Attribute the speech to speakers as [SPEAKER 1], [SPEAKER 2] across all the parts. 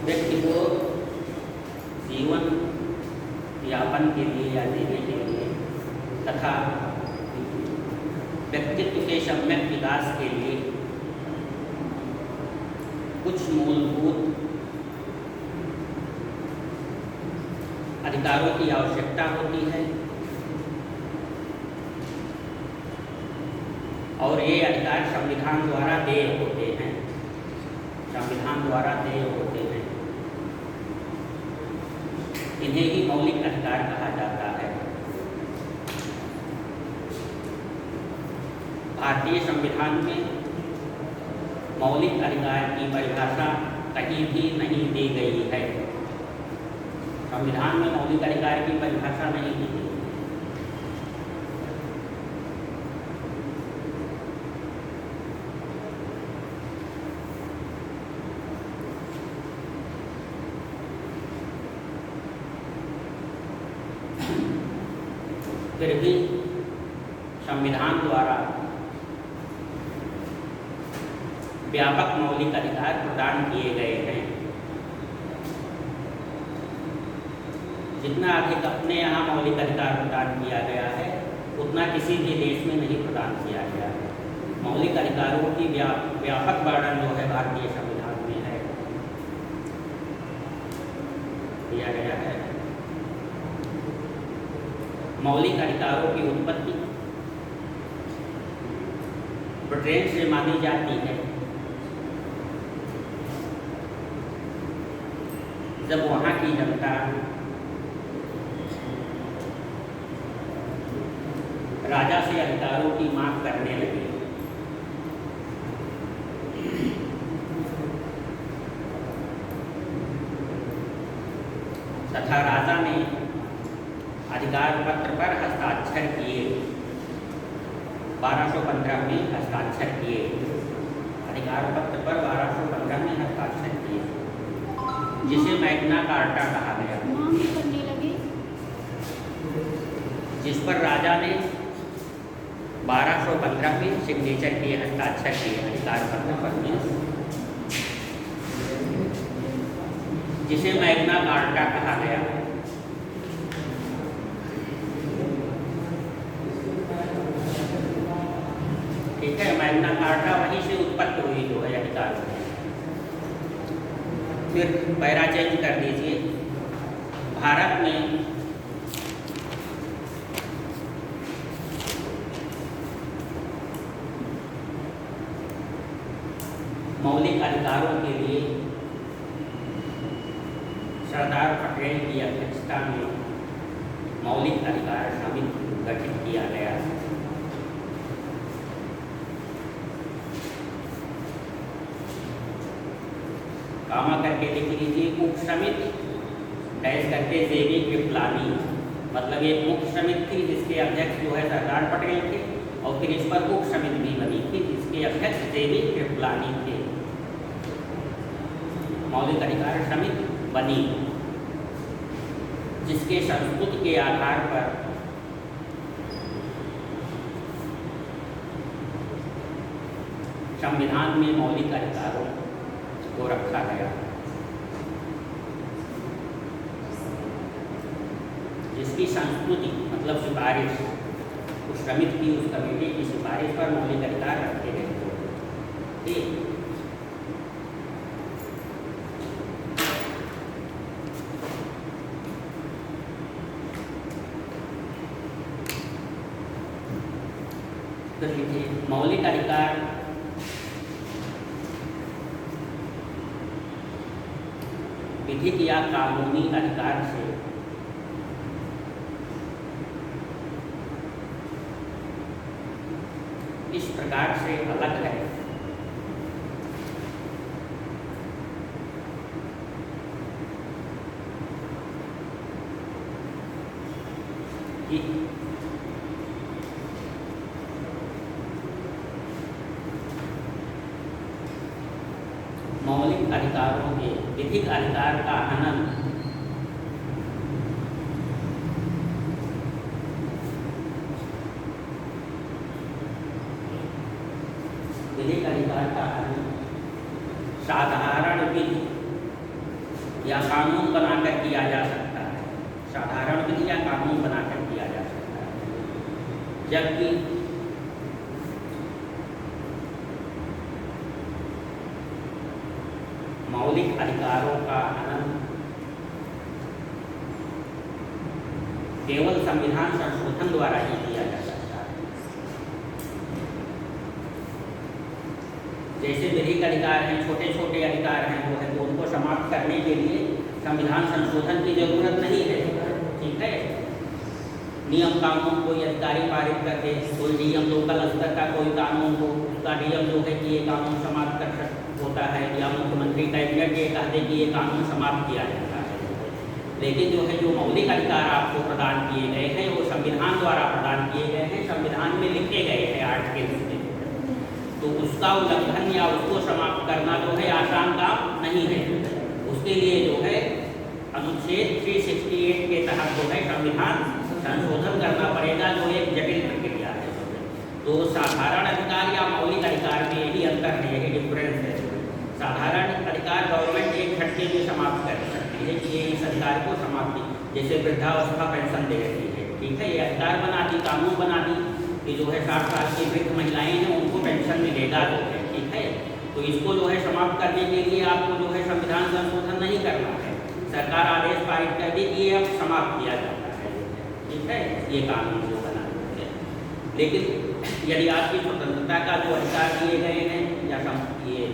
[SPEAKER 1] व्यक्ति को जीवन यापन के लिए या जीने के लिए तथा व्यक्तित्व के सम्यक विकास के लिए कुछ मूलभूत अधिकारों की आवश्यकता होती है और ये अधिकार संविधान द्वारा देय होते हैं। संविधान द्वारा देय होते हैं, इन्हें ही मौलिक अधिकार कहा जाता है। भारतीय संविधान में मौलिक अधिकार की परिभाषा कहीं भी नहीं दी गई है। संविधान में मौलिक अधिकार की परिभाषा नहीं दी गई। फिर भी संविधान द्वारा व्यापक मौलिक अधिकार प्रदान किए गए हैं। जितना अधिक अपने यहाँ मौलिक अधिकार प्रदान किया गया है उतना किसी भी देश में नहीं प्रदान किया गया है। मौलिक अधिकारों की व्यापक वर्णन जो है भारतीय संविधान में है, दिया गया है। मौलिक अधिकारों की उत्पत्ति ब्रिटेन से मानी जाती है, जब वहाँ की जनता राजा से अधिकारों की मांग करने लगी। तथा राजा ने अधिकार पत्र पर हस्ताक्षर किए, 1215 में हस्ताक्षर किए। अधिकार पत्र पर 1215 में हस्ताक्षर किए, जिसे मैग्ना कार्टा कहा गया, जिस पर राजा ने 1215 में सिग्नेचर किए, हस्ताक्षर किए अधिकार पत्र पर में, जिसे मैग्ना कार्टा कहा गया। ठीक है, मैग्ना कार्टा वहीं से उत्पत्ति हुई जो है अधिकार। फिर पैरा चेंज कर दीजिए। भारत में मौलिक अधिकारों के लिए सरदार पटेल की अध्यक्षता में मौलिक अधिकार समिति गठित किया गया। कामा करके लिख लीजिए, उप समिति डैश करके जेबी कृपलानी, मतलब एक मुख्य समिति थी जिसके अध्यक्ष जो है सरदार पटेल थे, और फिर इस पर उप समिति भी बनी थी जिसके अध्यक्ष जेबी कृपलानी थे। मौलिक अधिकार समिति बनी, जिसके संस्तुति के आधार पर संविधान में मौलिक अधिकारों को रखा गया, जिसकी संस्तुति मतलब सिफारिश, उस समिति की, उस कमेटी की सिफारिश पर मौलिक अधिकार रखे गए थे। तो लिखिए, मौलिक अधिकार विधिक या कानूनी अधिकार से इस प्रकार से अलग है कि मौलिक अधिकारों के विधिक अधिकार का हनन विधिक अधिकार का हनन साधारण विधि या कानून बनाकर किया जा सकता है, साधारण विधि या कानून बनाकर किया जा सकता है। जबकि मौलिक अधिकारों का हनन केवल संविधान संशोधन द्वारा ही किया जा सकता है। जैसे विधिक अधिकार हैं, छोटे छोटे अधिकार हैं जो है, तो उनको समाप्त करने के लिए संविधान संशोधन की जरूरत नहीं है। ठीक है, नियम कानून कोई अधिकारी पारित कर दे, कोई डीएम लोकल स्तर का कोई कानून हो, उसका डीएम जो है कि ये कानून समाप्त कर होता है, या मुख्यमंत्री कैबिनेट ये कहते कि ये कानून समाप्त किया जाता है। लेकिन जो है, जो मौलिक अधिकार आपको प्रदान किए गए हैं वो संविधान द्वारा प्रदान किए गए हैं, संविधान में लिखे गए हैं आर्टिकल्स में, तो उसका उल्लंघन या उसको समाप्त करना जो है आसान काम नहीं है। उसके लिए जो है अनुच्छेद 368 के तहत जो है संविधान संशोधन करना पड़ेगा, जो एक जटिल प्रक्रिया है। तो साधारण अधिकार या मौलिक अधिकार में यही अंतर है, यही डिफरेंस है। साधारण अधिकार गवर्नमेंट एक झटके में समाप्त कर सकती है कि ये इस अधिकार को समाप्ति, जैसे वृद्धावस्था पेंशन दे रही है, ठीक है, ये अधिकार बना दी, कानून बना दी कि जो है 60 साल की वृद्ध महिलाएं हैं उनको पेंशन मिलेगा जो है, ठीक है। तो इसको जो है समाप्त करने के लिए आपको जो है संविधान संशोधन नहीं करना है, सरकार आदेश पारित कर दी कि ये अब समाप्त किया जाता है, ठीक है, ये कानून जो बना है। लेकिन यदि आपकी स्वतंत्रता का जो अधिकार दिए गए हैं या ये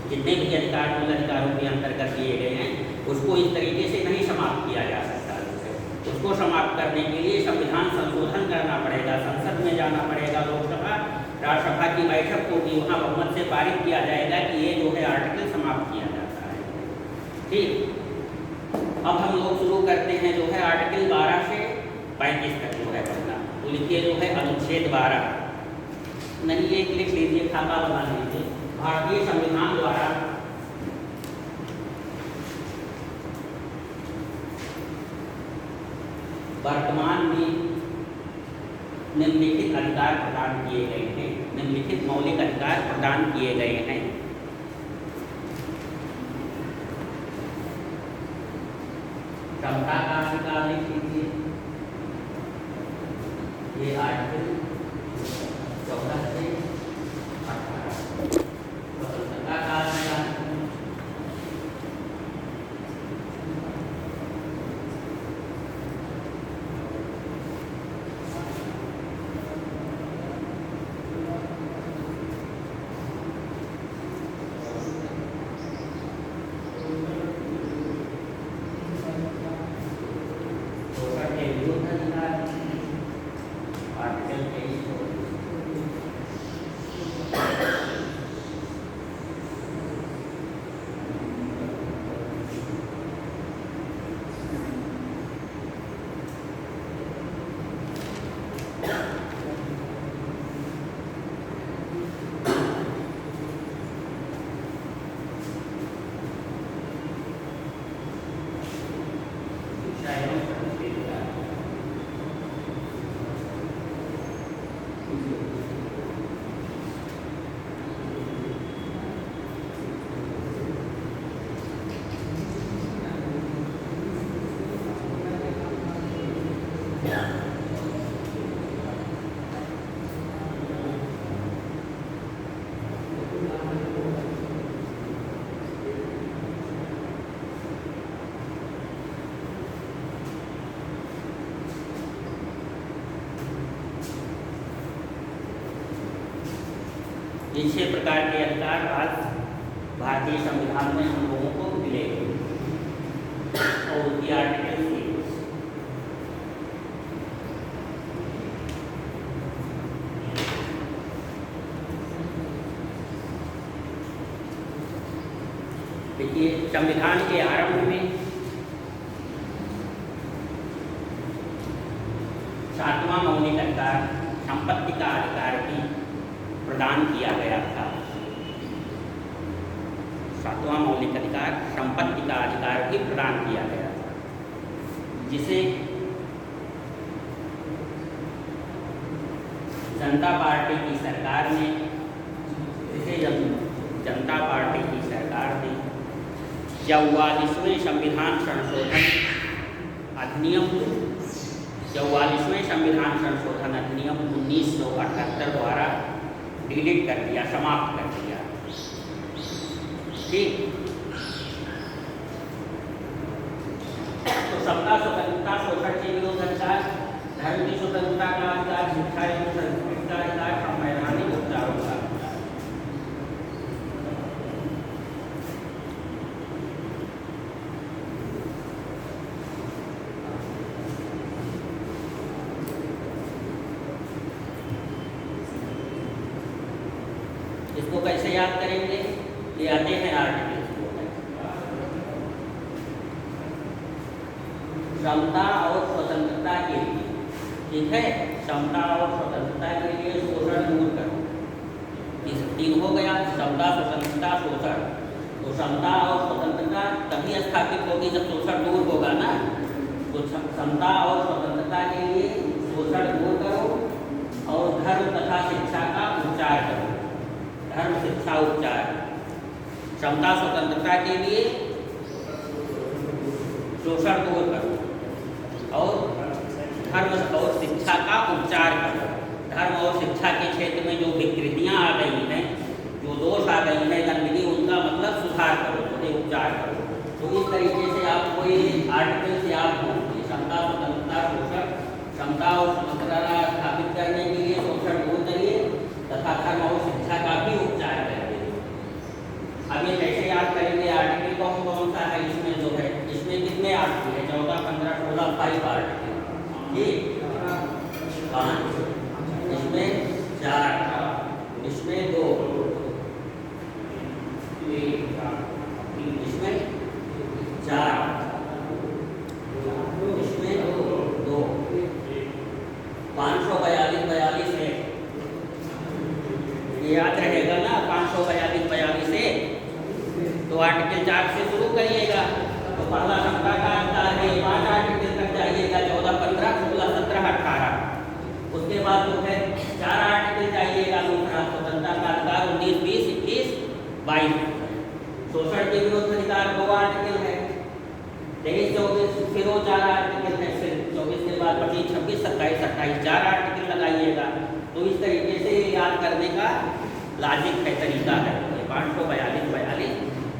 [SPEAKER 1] जितने भी अधिकार मूल अधिकारों के अंतर्गत दिए गए हैं उसको इस तरीके से नहीं समाप्त किया जा सकता। उसको समाप्त करने के लिए संविधान संशोधन करना पड़ेगा, संसद में जाना पड़ेगा, लोकसभा राज्यसभा की बैठक होगी, वहाँ बहुमत से पारित किया जाएगा कि ये जो है आर्टिकल समाप्त किया जाता है। ठीक, अब हम लोग शुरू करते हैं जो है आर्टिकल 12 से 35 तक जो है पढ़ना। तो लिखिए जो है अनुच्छेद 12, नहीं एक लिख लीजिए, खाता बना लीजिए। भारतीय संविधान द्वारा वर्तमान में निम्नलिखित अधिकार प्रदान किए गए हैं, निम्नलिखित मौलिक अधिकार प्रदान किए गए हैं। समता का अधिकार लिख लीजिए, ये आर्टिकल 14 से 18। स्वतंत्रता का अधिकार, ये 6 प्रकार के अधिकार आज भारतीय संविधान में हम लोगों को मिले और उनकी आर्टिकल थी। देखिए, संविधान के आरंभ में 7वां मौलिक अधिकार संपत्ति का अधिकार भी प्रदान किया गया था। 7वां मौलिक अधिकार संपत्ति का अधिकार भी प्रदान किया गया था, जिसे जनता पार्टी की सरकार ने 44वें संविधान संशोधन अधिनियम 44वें संविधान संशोधन अधिनियम 1978 द्वारा डिलीट कर दिया, समाप्त कर दिया। ठीक, तो समता, स्वतंत्रता, शोषण के विरुद्ध अधिकार, धर्म की स्वतंत्रता का अधिकार, शिक्षा एवं संस्कृति का अधिकार, संवैधानिक उपचारों का अधिकार। इसको कैसे याद करेंगे? ये आते हैं आर्टिकल्स को। समता और स्वतंत्रता के लिए, ठीक है, समता और स्वतंत्रता के लिए शोषण दूर करो। तीन हो गया, समता, स्वतंत्रता, शोषण। तो समता और स्वतंत्रता तभी स्थापित होगी जब शोषण दूर होगा ना। तो समता और स्वतंत्रता के लिए शोषण दूर करो और धर्म तथा शिक्षा का उपचार करो। धर्म, शिक्षा, उपचार। समता स्वतंत्रता के लिए शोषण दूर करो और धर्म और शिक्षा का उपचार करो। धर्म और शिक्षा के क्षेत्र में जो विकृतियां आ गई हैं, जो दोष आ गई हैं, गंदगी, उनका मतलब सुधार करो, उन्हें उपचार करो। तो इस तरीके से आपको ये आर्टिकल से याद होंगे। समता, स्वतंत्रता, शोषण। समता और स्वतंत्रता स्थापित करने के लिए शोषण दूर करिए तथा धर्म और शिक्षा का भी उपचार करिए। अब ये कैसे याद करेंगे? आर्टिकल कौन सा है इसमें जो है? इसमें कितने आर्टिकल है? 14, 15, 16, 5 आर्टिकल। ठीक, 5, इसमें 4, इसमें 2, इसमें 4, इसमें 2, 542 है। याद रहेगा ना, 542 है। तो आर्टिकल 4 से शुरू करिएगा। तो पहला समता का अधिकार है, 5 आर्टिकल तक जाइएगा, 14, 15, 16, 17, 18। उसके बाद जो है 4 आर्टिकल जाइएगा। दूसरा स्वतंत्रता का अधिकार 19, 20, 21, 22। शोषण के विरुद्ध अधिकार 2 आर्टिकल है, 23, 24, फिर वो 4 आर्टिकल है। फिर 24 के बाद 25, 26, 27, 28, 4 आर्टिकल लगाइएगा। तो इस तरीके से याद करने का लॉजिक है, तरीका है। 542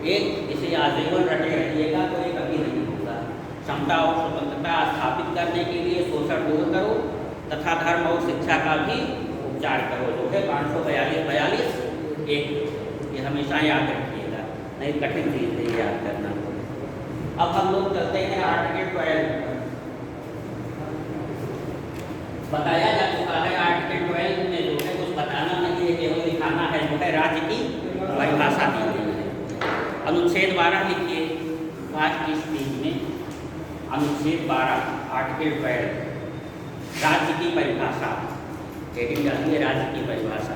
[SPEAKER 1] एक इसे आजीवन रटे रहिएगा तो ये कभी नहीं होगा। समता और स्वतंत्रता स्थापित करने के लिए शोषण दूर करो तथा धर्म और शिक्षा का भी उपचार करो, जो है 542 एक। ये हमेशा याद रखिएगा, नहीं कठिन चीज़ है याद करना। अब हम लोग चलते हैं आर्टिकल 12। बताया जा चुका है आर्टिकल 12 में जो है कुछ बताना नहीं है, केवल दिखाना है। जो है राज्य की परिभाषा दी गई है। अनुच्छेद 12 लिखिए, फर्स्ट इस पेज में अनुच्छेद 12 आर्टिकल 12, राज्य की परिभाषा। हेडिंग डालिए राज्य की परिभाषा।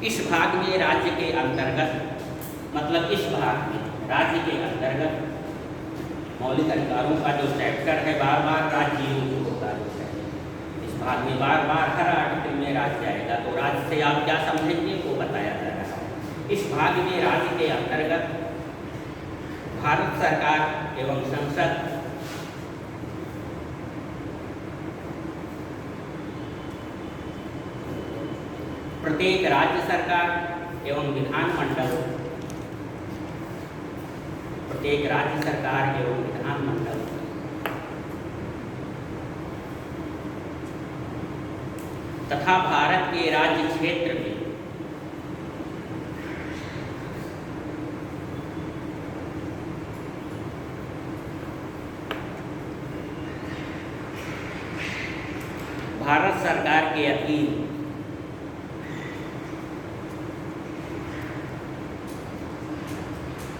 [SPEAKER 1] इस भाग में राज्य के अंतर्गत, मतलब इस भाग में राज्य के अंतर्गत मौलिक अधिकारों का जो चैप्टर है, बार बार राज्य यूज होता है। इस भाग में बार बार हर आर्टिकल में राज्य आएगा। तो राज्य से आप क्या समझेंगे वो बताया जा रहा है। इस भाग में राज्य के अंतर्गत भारत सरकार एवं संसद, प्रत्येक राज्य सरकार एवं विधानमंडल, प्रत्येक राज्य सरकार एवं विधानमंडल तथा भारत के राज्य क्षेत्र में भारत सरकार के अधीन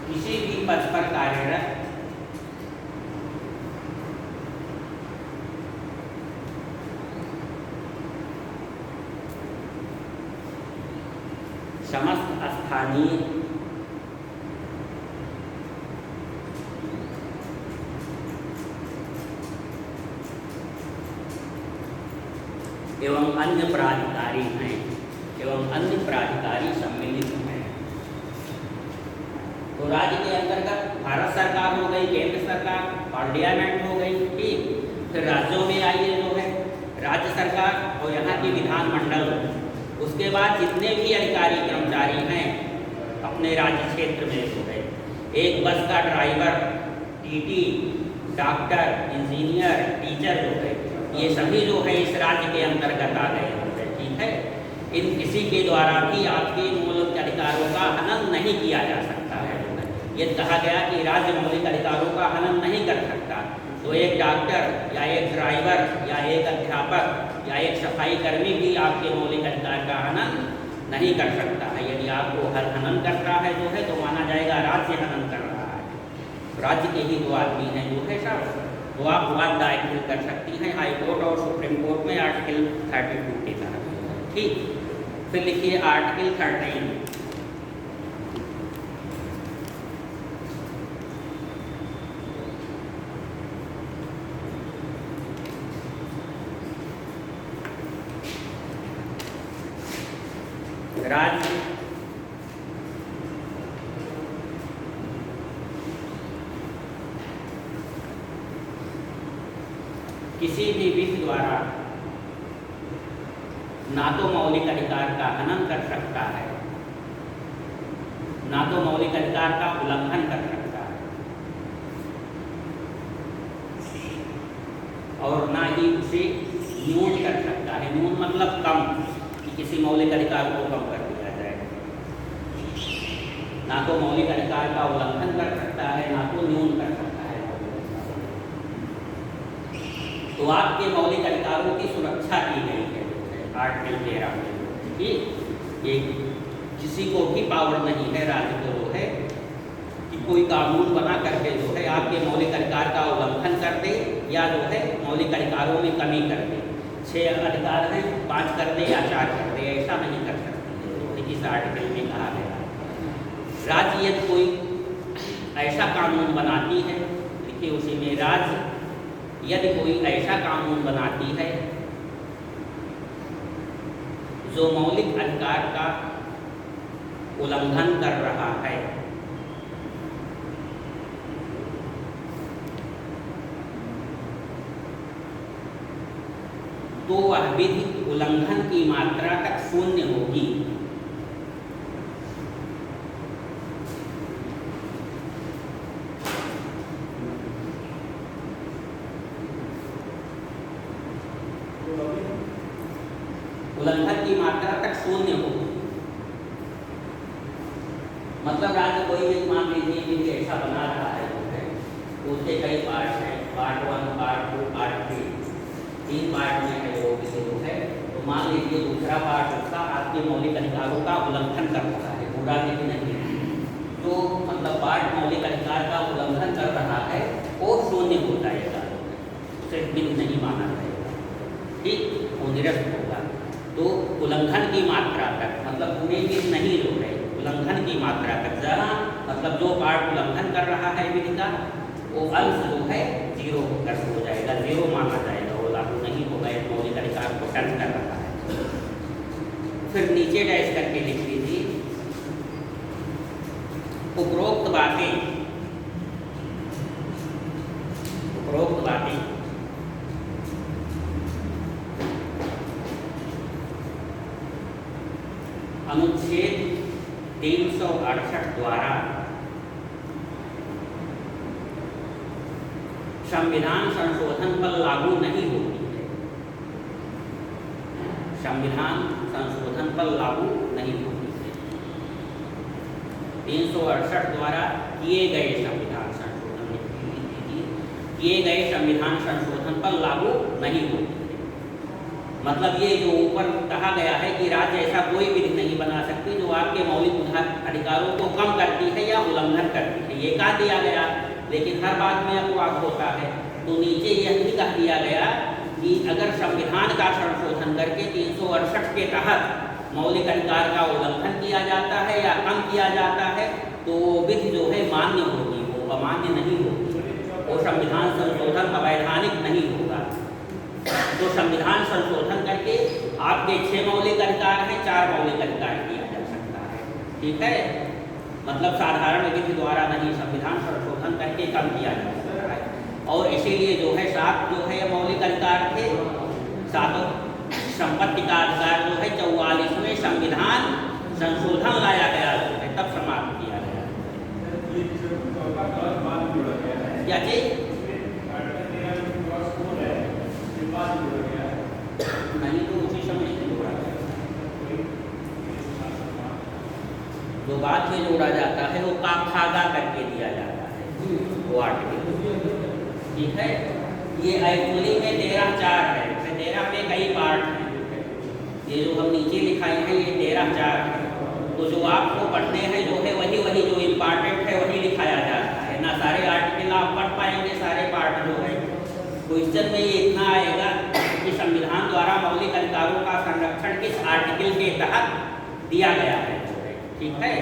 [SPEAKER 1] किसी भी पद पर कार्यरत समस्त स्थानीय एवं अन्य प्राधिकारी हैं, एवं अन्य प्राधिकारी सम्मिलित हैं। राज्य के अंतर्गत भारत सरकार हो गई, केंद्र सरकार, पार्लियामेंट हो गई, ठीक। फिर राज्यों में आइए जो है राज्य सरकार और यहाँ की विधानमंडल। उसके बाद जितने भी अधिकारी कर्मचारी हैं अपने राज्य क्षेत्र में जो है, एक बस का driver, TT, doctor, engineer, teacher जो है, ये सभी जो है इस राज्य के अंतर्गत आ गए होंगे, ठीक है। इन किसी के द्वारा भी आपके मौलिक अधिकारों का हनन नहीं किया जा सकता है। ये कहा गया कि राज्य मौलिक अधिकारों का हनन नहीं कर सकता। तो एक डॉक्टर या एक ड्राइवर या एक अध्यापक या एक सफाई कर्मी भी आपके मौलिक अधिकार का हनन नहीं कर सकता है। यदि आपको हनन करता है जो है तो माना जाएगा राज्य हनन कर रहा है। राज्य के ही दो आदमी हैं जो है सब, तो आप वाद दाखिल कर सकती हैं हाई कोर्ट और सुप्रीम कोर्ट में आर्टिकल 32 के तहत, ठीक। फिर लिखिए आर्टिकल 13। राज्य किसी भी विधि द्वारा ना तो मौलिक अधिकार का हनन कर सकता है, ना तो मौलिक अधिकार का उल्लंघन कर सकता है, और ना ही उसे न्यून कर सकता है। न्यून मतलब कम, कि किसी मौलिक अधिकार को कम कर दिया जाए। ना तो मौलिक अधिकार का उल्लंघन कर सकता है, ना तो न्यून कर सकता है। तो आपके मौलिक अधिकारों की सुरक्षा की गई है आर्टिकल 13 में, ठीक। ये किसी को भी पावर नहीं है राज्य को जो है कि कोई कानून बना करके जो है आपके मौलिक अधिकार का उल्लंघन कर दे या जो है मौलिक अधिकारों में कमी कर दे। 6 अधिकार हैं, 5 कर दे या 4 कर दे, ऐसा नहीं कर सकती है। इस आर्टिकल में कहा गया राज्य यदि कोई ऐसा कानून बनाती है, देखिए उसी में राज्य यदि कोई ऐसा कानून बनाती है जो मौलिक अधिकार का उल्लंघन कर रहा है, तो वह विधि उल्लंघन की मात्रा तक शून्य होगी। उल्लंघन की मात्रा तक शून्य होगी मतलब राज्य कोई भी मान लीजिए कि ऐसा बना रहा है तो उसके कई पार्ट हैं, पार्ट 1, पार्ट 2, पार्ट 3, 3 पार्ट में है वो किसी को है। तो मान लीजिए दूसरा पार्ट उसका आपके मौलिक अधिकारों का उल्लंघन कर रहा है, पूरा नहीं है, तो मतलब पार्ट मौलिक अधिकार का उल्लंघन कर रहा है वो शून्य हो जाएगा, उसे विधि नहीं माना जाएगा, ठीक, वो निरस्त होगा। तो उल्लंघन की मात्रा तक मतलब पूरी विधि नहीं जो है, उल्लंघन की मात्रा तक जरा मतलब जो पार्ट उल्लंघन कर रहा है विधि का वो अंश जो है 0 हो जाएगा, 0 माना जाएगा, वो लागू नहीं होगा, एक मौलिक अधिकार को टच कर रहा है। फिर नीचे डैश करके लिख लीजिए उपरोक्त बातें अनुच्छेद 368 द्वारा संविधान संशोधन पर लागू नहीं होती है, संविधान संशोधन पर लागू नहीं होती है। 368 द्वारा किए गए संविधान संशोधन पर लागू नहीं होती है। मतलब ये जो ऊपर कहा गया है कि राज्य ऐसा कोई विधि नहीं बना सकती जो आपके मौलिक अधिकारों को कम करती है या उल्लंघन करती है, ये कहा दिया गया। लेकिन हर बात में अपवाद होता है, तो नीचे यह भी कह दिया गया कि अगर संविधान का संशोधन करके 368 के तहत मौलिक अधिकार का उल्लंघन किया जाता है या कम किया जाता है तो विधि जो है मान्य होगी, वो अमान्य नहीं होगी, वो संविधान संशोधन अवैधानिक नहीं होगा। तो संविधान संशोधन करके आपके 6 मौलिक अधिकार हैं, 4 मौलिक अधिकार किया जा सकता है, ठीक है। मतलब साधारण विधि द्वारा नहीं, संविधान संशोधन करके कम किया जा सकता है। और इसीलिए जो है 7 जो है मौलिक अधिकार थे, 7 संपत्ति का अधिकार जो है 44वें संविधान संशोधन लाया गया जो है तब समाप्त किया गया। क्या चीज नहीं, तो उसी समय से जोड़ा गया। जो बाद में जोड़ा जाता है वो खागा करके दिया जाता है वो आर्टिकल, ठीक है। ये एक्चुअली में 13(4) है, 13 में कई पार्ट हैं। ये जो हम नीचे लिखाए हैं ये 13(4) है। तो जो आपको पढ़ने हैं जो है वही जो इम्पॉर्टेंट है वही लिखाया जाता है ना। सारे आर्टिकल आप पढ़ पाएंगे, सारे पार्ट जो है। क्वेश्चन में ये इतना आएगा कि संविधान द्वारा मौलिक अधिकारों का संरक्षण किस आर्टिकल के तहत दिया गया है, ठीक है।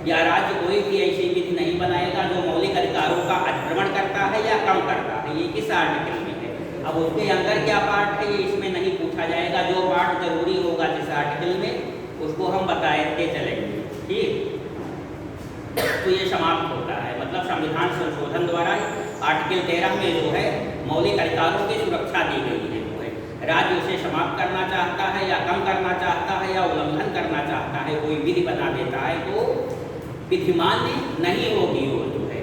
[SPEAKER 1] या राज्य कोई भी ऐसी विधि नहीं बनाएगा जो मौलिक अधिकारों का अतिक्रमण करता है या कम करता है, ये किस आर्टिकल में है। अब उसके अंदर क्या पार्ट है ये इसमें नहीं पूछा जाएगा, जो पार्ट जरूरी होगा जिस आर्टिकल में उसको हम बताते चलेंगे, ठीक। तो ये समाप्त होता है, मतलब संविधान संशोधन द्वारा आर्टिकल 13 में जो है मौलिक अधिकारों की सुरक्षा दी गई है। जो है राज्य उसे समाप्त करना चाहता है या कम करना चाहता है या उल्लंघन करना चाहता है, कोई विधि बना देता है तो विधिमान्य नहीं होगी वो जो है।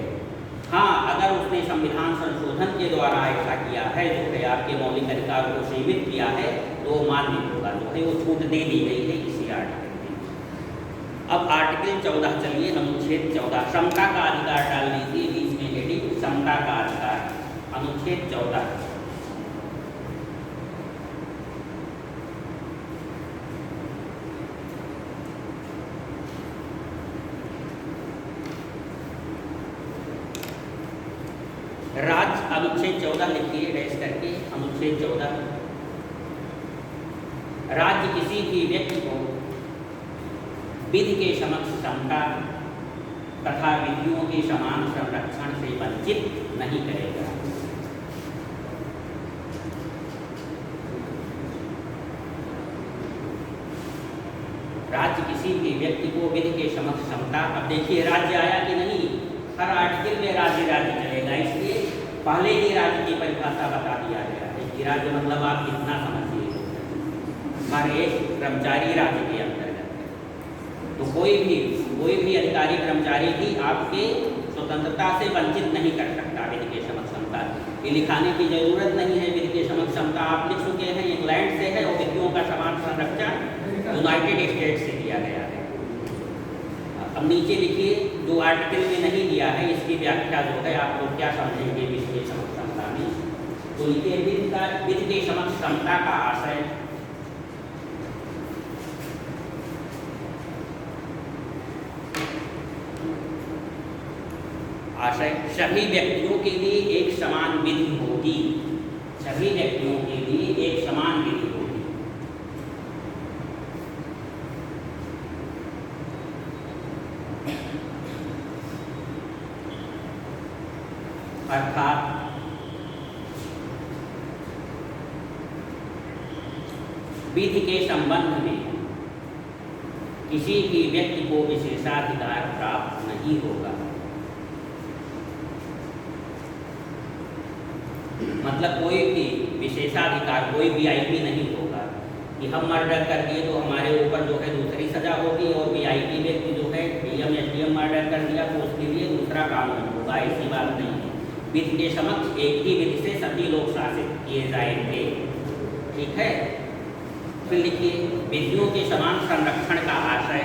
[SPEAKER 1] हाँ, अगर उसने संविधान संशोधन के द्वारा ऐसा किया है जो है आपके मौलिक अधिकारों को सीमित किया है तो मान्य होगा, जो है वो छूट दे दी गई है इसी आर्टिकल में। अब आर्टिकल 14 चलिए, अनुच्छेद 14 समता का अधिकार डाल लीजिए बीच में हेडिंग समता का अधिकार, अनुच्छेद 14। राज्य अनुच्छेद 14 लिखिए डैश करके, अनुच्छेद 14। राज्य किसी भी व्यक्ति को विधि के समक्ष समता तथा विधियों के समान संरक्षण से वंचित नहीं करेगा। राज्य किसी भी व्यक्ति को विधि के समक्ष समता, अब देखिए राज्य आया कि नहीं, हर आर्टिकल में राज्य चलेगा, इसलिए पहले ही राज्य की परिभाषा बता दिया गया है कि राज्य मतलब आप कितना समझिए। हर एक कर्मचारी राज्य के अंतर्गत है, तो कोई भी अधिकारी कर्मचारी भी आपके स्वतंत्रता से वंचित नहीं कर सकता विधि के समक्ष समता। ये लिखाने की जरूरत नहीं है, विधि के समक्ष समता आप लिख चुके हैं, इंग्लैंड से है और विधियों का समान संरक्षण यूनाइटेड स्टेट्स से दिया गया है। अब नीचे लिखिए जो आर्टिकल में नहीं दिया है इसकी व्याख्या जो है आप लोग क्या समझेंगे विधि के समक्ष समता में। तो लिखिए विधि के समक्ष समता का आशय सभी व्यक्तियों के लिए एक समान विधि होगी, सभी व्यक्तियों के लिए एक समान विधि होगी। अर्थात विधि के संबंध में किसी भी व्यक्ति को विशेषाधिकार प्राप्त नहीं होगा। मतलब कोई भी विशेषाधिकार, कोई VIP नहीं होगा कि हम मर्डर कर दिए तो हमारे ऊपर जो है दूसरी सजा होगी और VIP व्यक्ति जो है DM SDM मर्डर कर दिया तो उसके लिए दूसरा कानून होगा, ऐसी बात नहीं है। विधि के समक्ष एक ही विधि से सभी लोग शासित किए जाएंगे, ठीक है। फिर लिखिए विधियों के समान संरक्षण का आशय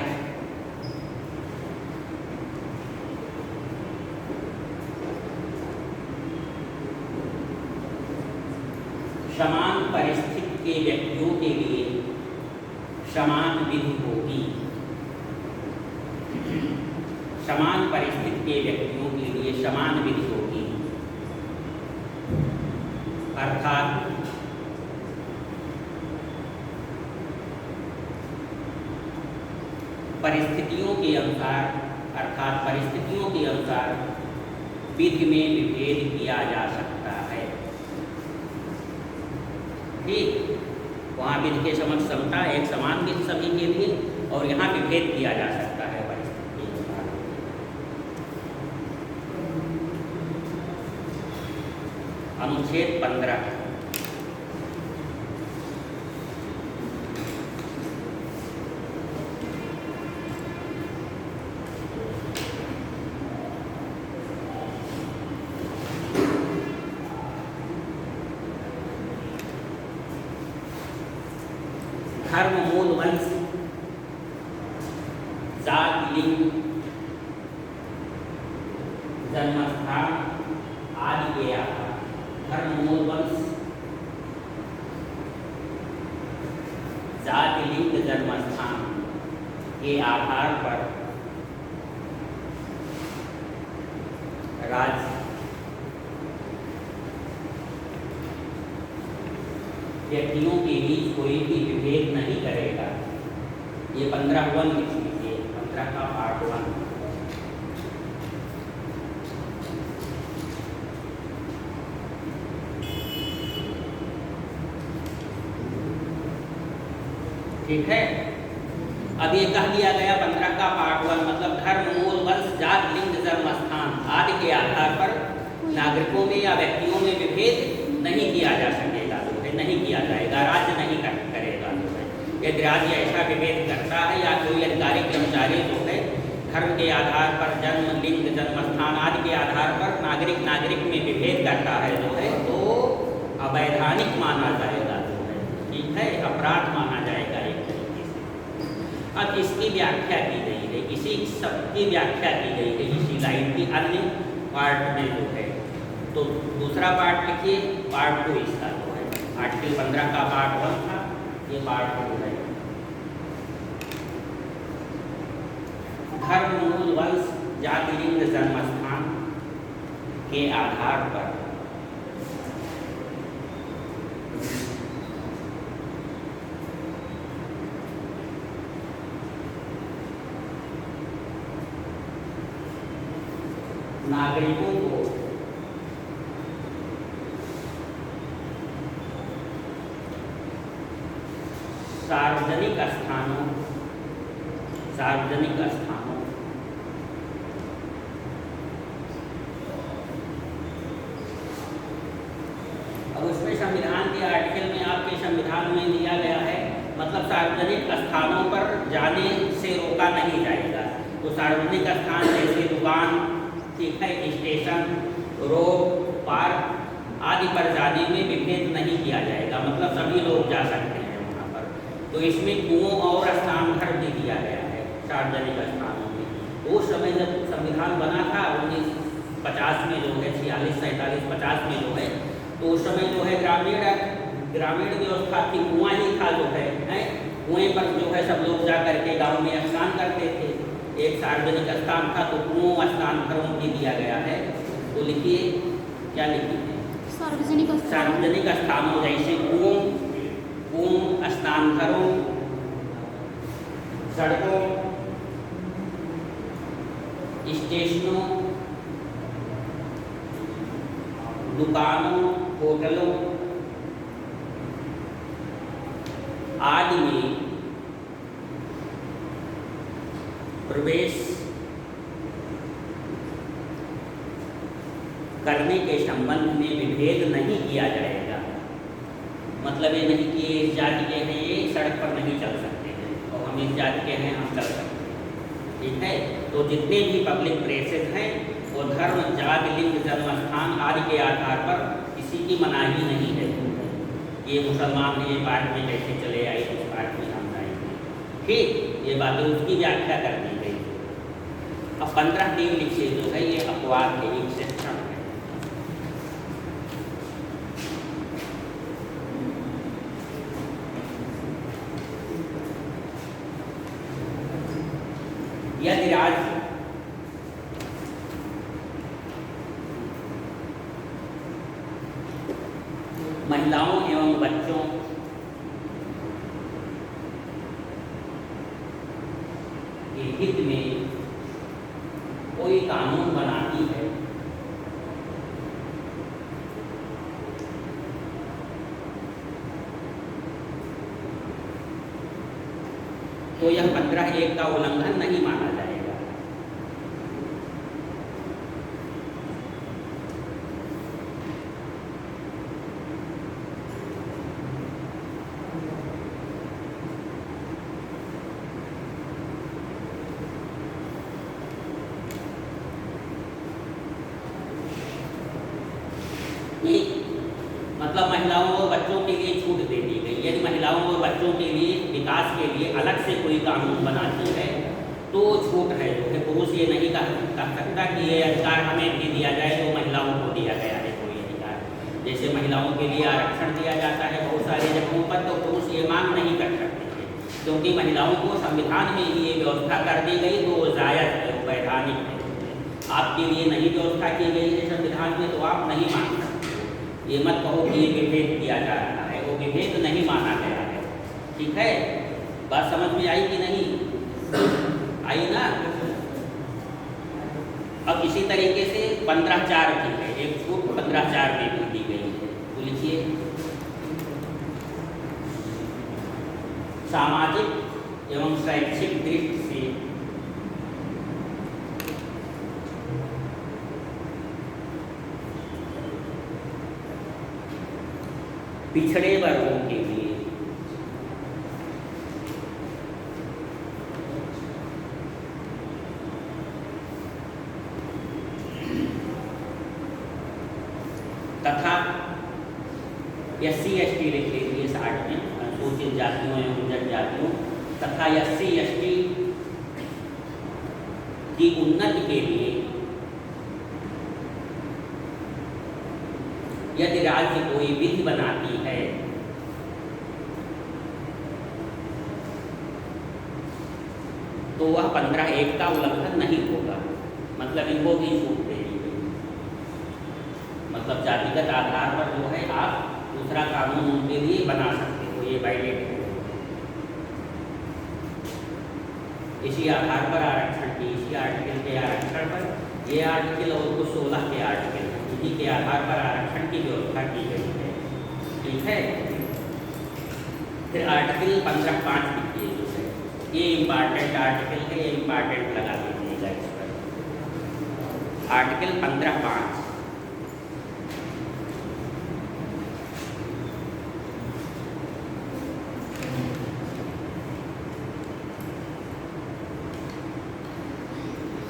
[SPEAKER 1] समान परिस्थिति के व्यक्तियों के लिए समान विधि होगी, समान परिस्थिति के व्यक्तियों के लिए समान विधि होगी। अर्थात परिस्थितियों के अनुसार विधि में विभेद किया जा सकता है, ठीक। वहाँ विधि के समक्ष समता एक समान विधि सभी के लिए और यहाँ विभेद किया जा सकता है परिस्थिति के अनुसार। अनुच्छेद 15। धर्म, मूल, वंश, जात, लिंग, जन्मस्थान आदि के आधार। धर्म, मूल, वंश, जाति, लिंग, जन्मस्थान के आधार पर राज्य व्यक्तियों के बीच कोई भी विभेद नहीं करेगा। ये 15(1) लिख लीजिए, 15 का पार्ट 1। ठीक है। अब ये कह दिया गया 15 का पार्ट 1 मतलब धर्म, मूल, वंश, जात, लिंग, जन्मस्थान आदि के आधार पर नागरिकों में या व्यक्तियों में विभेद नहीं किया जा सकेगा, जो है नहीं किया जाएगा, राज्य नहीं करेगा। जो है यदि राज्य ऐसा विभेद करता है या कोई अधिकारी कर्मचारी जो है धर्म के आधार पर, जन्म, लिंग, जन्मस्थान आदि के आधार पर नागरिक में विभेद करता है जो है तो अवैधानिक माना जाएगा, जो है ठीक है, अपराध माना जाएगा एक तरीके से। अब इसकी व्याख्या की गई है, इसी सब की व्याख्या की गई है इसी लाइन की अन्य पार्ट में जो है। तो दूसरा पार्ट लिखिए, पार्ट 2 इसका जो है आर्टिकल 15 का पार्ट 1 था, ये पार्ट 2 है। धर्म, मूल, वंश, जाति, लिंग, जन्मस्थान के आधार पर नागरिकों को सार्वजनिक स्थानों अब उसमें संविधान के आर्टिकल में आपके संविधान में दिया गया है मतलब सार्वजनिक स्थानों पर जाने से रोका नहीं जाएगा। तो सार्वजनिक स्थान जैसे दुकान, ठीक है, स्टेशन, रोड, पार्क आदि पर जाने में विभेद नहीं किया जाएगा, मतलब सभी लोग जा सकते हैं वहाँ पर। तो इसमें कुओं और स्नान घर भी दिया गया है सार्वजनिक स्थानों में। तो उस समय जब संविधान बना था 1950 में जो है, 46, 47, 50 में जो है, तो उस समय जो है ग्रामीण व्यवस्था थी, कुआं ही था जो है, कुएं पर जो है सब लोग जा करके गाँव में स्नान करते थे। एक सार्वजनिक स्थान था तो कुओं स्नान घरों भी दिया गया है। तो लिखिए, क्या लिखिए, सार्वजनिक स्थानों जैसे कुओं, स्नान घरों, सड़कों, स्टेशनों, दुकानों, होटलों आदि में प्रवेश करने के संबंध में विभेद नहीं किया जाएगा। मतलब ये नहीं कि इस जाति के हैं ये सड़क पर नहीं चल सकते हैं और हम इस जाति के हैं हम चल सकते हैं, ठीक है। तो जितने भी पब्लिक प्लेसेस हैं वो धर्म, जाति, लिंग, जन्मस्थान आदि के आधार पर किसी की मनाही नहीं है। ये मुसलमान है, ये पार्ट में कैसे चले आए, इस पार्ट में हम जाएंगे, ठीक, ये बातें उसकी व्याख्या कर दी गई। अब 15(3) लिखिए जो है ये अपवाद है, एक्सेप्शन है। यदि राज्य महिलाओं एवं बच्चों के हित में कोई कानून बनाती है तो यह 15(1) का उल्लंघन नहीं माना जाएगा। कि मतलब महिलाओं और बच्चों के लिए छूट दे दी गई। यदि महिलाओं और बच्चों के लिए विकास के लिए अलग से कोई कानून बनाती है तो छूट है जो है पुरुष ये नहीं कह सकता कि ये अधिकार हमें भी दिया जाए जो महिलाओं को दिया गया है कोई अधिकार। जैसे महिलाओं के लिए आरक्षण दिया जाता है बहुत सारे जगहों पर, तो पुरुष ये मांग नहीं कर सकते थे क्योंकि महिलाओं को संविधान में ही ये व्यवस्था कर दी गई तो वो जायज़ है, वो वैधानिक है। आपके लिए नहीं व्यवस्था की गई है संविधान में तो आप नहीं मान सकते। ये मत कहो कि ये विभेद किया जा रहा है, वो विभेद नहीं माना गया है। ठीक है, बात समझ में आई कि नहीं आई ना? अब इसी तरीके से 15(4) की है एक छूट 15(4) में भी दी गई है। तो लिखिए सामाजिक एवं शैक्षिक दृष्टि से पिछड़े वर्गों के लिए तथा SC/ST लिख लीजिए 60 में अनुसूचित जातियों एवं जनजातियों तथा SC/ST की उन्नति के लिए यदि राज्य कोई विधि बनाती है तो वह 15(1) का उल्लंघन नहीं होगा। मतलब इनको भी छूट दे दी गई। मतलब जातिगत आधार पर जो है आप दूसरा कानून उनके लिए बना सकते हो, ये वैलिड है। इसी आधार पर आरक्षण की, इसी आर्टिकल के आरक्षण पर ये आर्टिकल और कुछ 16 के आर्टिकल इसी के आधार पर आरक्षण की व्यवस्था की गई है। ठीक है, फिर आर्टिकल 15(5) लिखिए जो है ये इम्पॉर्टेंट आर्टिकल है, ये इम्पॉर्टेंट लगा दीजिएगा इस पर। आर्टिकल 15(5)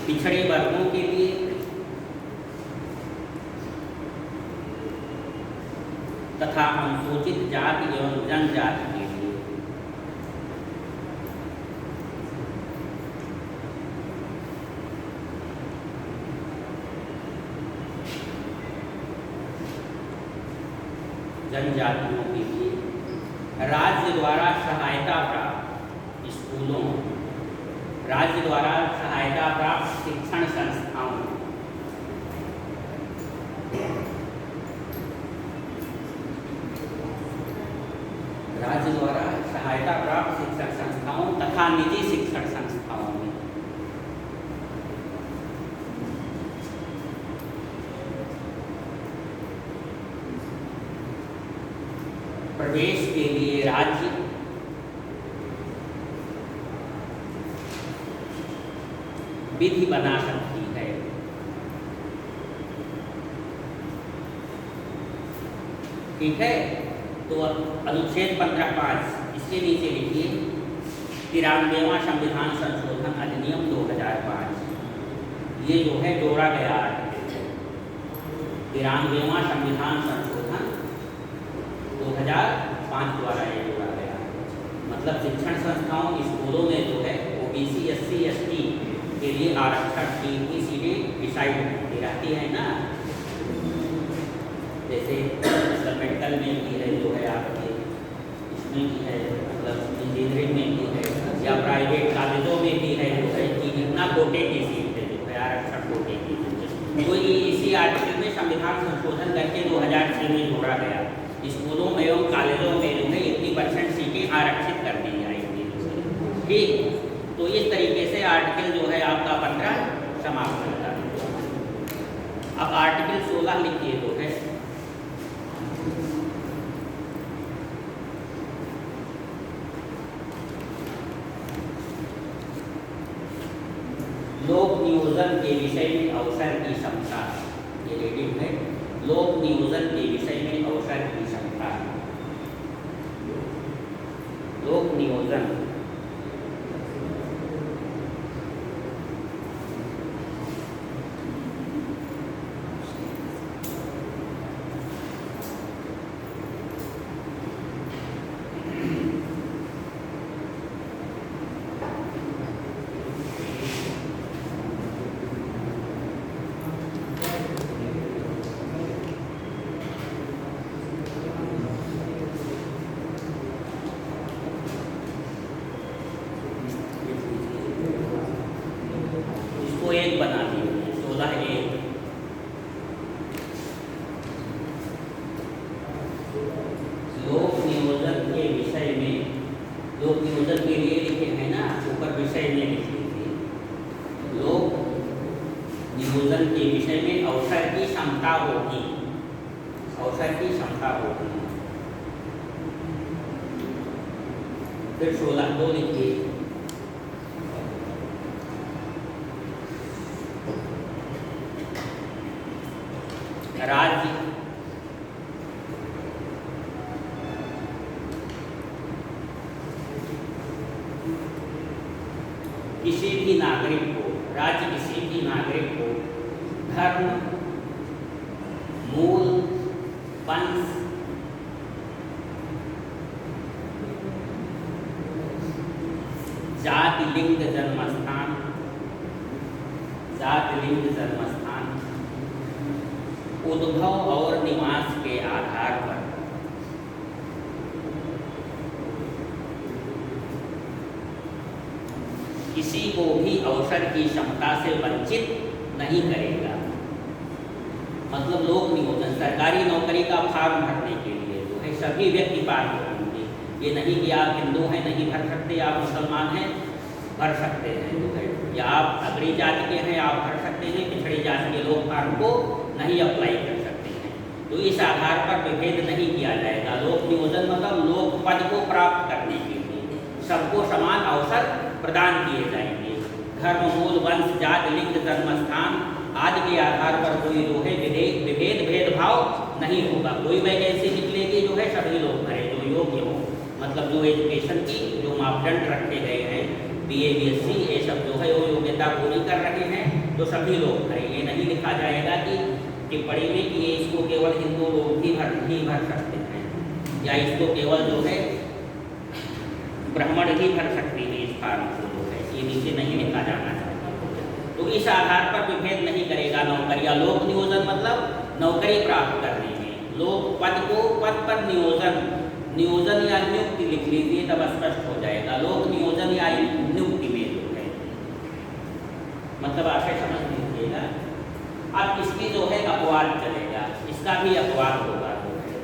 [SPEAKER 1] पिछड़े वर्गों के लिए तथा अनुसूचित जाति एवं जनजाति के लिए जनजातियों के लिए राज्य द्वारा सहायता प्राप्त स्कूलों, राज्य द्वारा सहायता प्राप्त शिक्षण संस्थाओं, राज्य द्वारा सहायता प्राप्त शिक्षण संस्थाओं तथा निजी शिक्षण संस्थाओं में प्रवेश के लिए राज्य विधि बना सकती है। ठीक है, तो अनुच्छेद 15(5) इसके नीचे लिखिए 93वां संविधान संशोधन अधिनियम 2005। ये जो है जोड़ा गया आर्टिकल है 93वां संविधान संशोधन 2005 द्वारा ये जोड़ा गया। मतलब शिक्षण संस्थाओं स्कूलों में जो है OBC SC/ST के लिए आरक्षण की सीटें डिसाइड होती रहती है ना। जैसे मेडिकल में भी है जो है आपके इसमें भी है, मतलब इंजीनियरिंग में भी है या प्राइवेट कॉलेजों में भी है जो है कि इतना कोटे की सीट है जो है आरक्षण कोटे की सीट। तो ये इसी आर्टिकल में संविधान संशोधन करके 2006 में जोड़ा गया। स्कूलों एवं कॉलेजों में जो है 80% सीटें आरक्षित कर दी जाएंगी। ठीक, तो इस तरीके से आर्टिकल जो है आपका 15 समाप्त होता है। अब आर्टिकल 16 लिखिए जो है लोक नियोजन के विषय में अवसर की क्षमता। ये रेडिंग है, लोक नियोजन के विषय में अवसर की क्षमता। लोक नियोजन एक बना दिए हैं 16A। लोक नियोजन के विषय में, लोक नियोजन के लिए लिखे हैं ना, ऊपर विषय में लिख लीजिए। लोक नियोजन के विषय में अवसर की क्षमता होगी, अवसर की क्षमता होगी। फिर 16 लिखिए। राज्य किसी भी नागरिक को, राज्य किसी भी नागरिक को धर्म, मूल, वंश, जाति, लिंग, जन्मस्थान, जाति, लिंग, जन्मस्थान, उद्भव और निवास के आधार पर किसी को भी अवसर की क्षमता से वंचित नहीं करेगा। मतलब लोक नियोजन सरकारी नौकरी का फॉर्म भरने के लिए जो है सभी व्यक्ति पात्र होंगे। ये नहीं कि आप हिंदू हैं नहीं भर सकते, आप मुसलमान हैं भर सकते हैं जो है, या आप अग्री जाति के हैं आप भर सकते हैं, पिछड़ी जाति के लोग फॉर्म को नहीं अप्लाई कर सकते हैं। तो इस आधार पर विभेद नहीं किया जाएगा। लोक नियोजन मतलब लोक पद को प्राप्त करने के लिए सबको समान अवसर प्रदान किए जाएंगे। धर्म, मूल, वंश, जाति, लिंग, जन्मस्थान आदि के आधार पर कोई जो है विभेद भेदभाव नहीं होगा। कोई वैकेंसी निकलेगी जो है सभी लोग भरे जो योग्य हो, मतलब जो एजुकेशन की जो मापदंड रखे गए हैं BA BSc ये सब जो है वो योग्यता पूरी कर रहे हैं तो सभी लोग भरे। ये नहीं लिखा जाएगा कि टिप्पणी में कि ये इसको केवल हिंदू लोग ही भर सकते हैं या इसको केवल जो है ब्राह्मण ही भर सकते हैं इस फॉर्म को जो है, ये नीचे नहीं लिखा जाना चाहिए। तो इस आधार पर विभेद नहीं करेगा नौकरियां। लोक नियोजन मतलब नौकरी प्राप्त करने में, लोक पद को पद पर नियोजन, नियोजन या नियुक्ति लिख लीजिए तब स्पष्ट हो जाएगा। लोक नियोजन या नियुक्ति में जो है मतलब आशय समझ लीजिएगा। अब इसकी जो है अपवाद चलेगा, इसका भी अपवाद होगा जो है,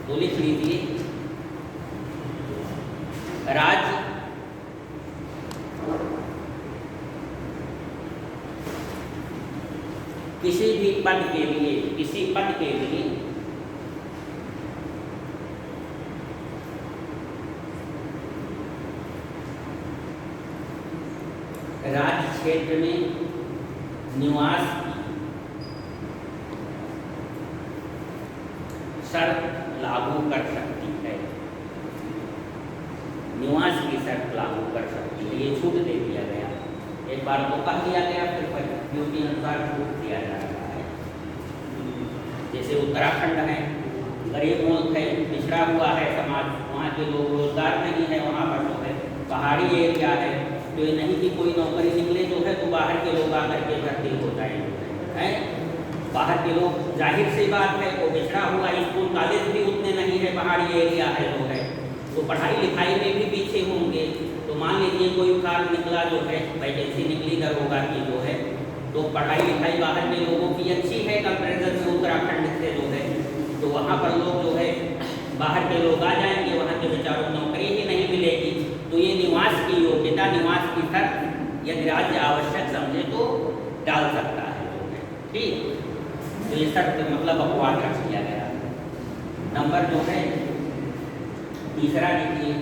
[SPEAKER 1] तो लिख लीजिए। राज्य किसी भी पद के लिए, किसी पद के लिए राज्य क्षेत्र में निवास की शर्त लागू कर सकती है, निवास की शर्त लागू कर सकती है। ये छूट दे दिया गया, एक बार तो कह दिया गया फिर ड्यूटी अनुसार छूट दिया जा रहा है। जैसे उत्तराखंड है, गरीब मुल्क है, पिछड़ा हुआ है समाज, वहाँ के लोग रोजगार नहीं है, वहाँ पर जो है पहाड़ी एरिया है, तो ये नहीं कि कोई नौकरी निकले जो है तो बाहर के लोग आकर के भर्ती हो जाएंगे हैं। बाहर के लोग जाहिर सी बात है वो पिछड़ा हुआ, स्कूल कॉलेज भी उतने नहीं है, पहाड़ी एरिया है जो है, तो पढ़ाई लिखाई में भी पीछे होंगे। तो मान लीजिए कोई फॉर्म निकला जो है, वैकेंसी निकली दरोगा की जो है, तो पढ़ाई लिखाई बाहर के लोगों की अच्छी है कंपेरिजन में उत्तराखंड से जो है, तो वहाँ पर लोग जो है बाहर के लोग आ जाएंगे, वहाँ के बेचारों को नौकरी ही नहीं मिलेगी। तो ये निवास की योग्यता, निवास की शर्त यदि राज्य आवश्यक समझे तो डाल सकता है जो है, ठीक। तो ये शर्त मतलब अपवाद रख दिया गया। नंबर जो है तीसरा लिखिए,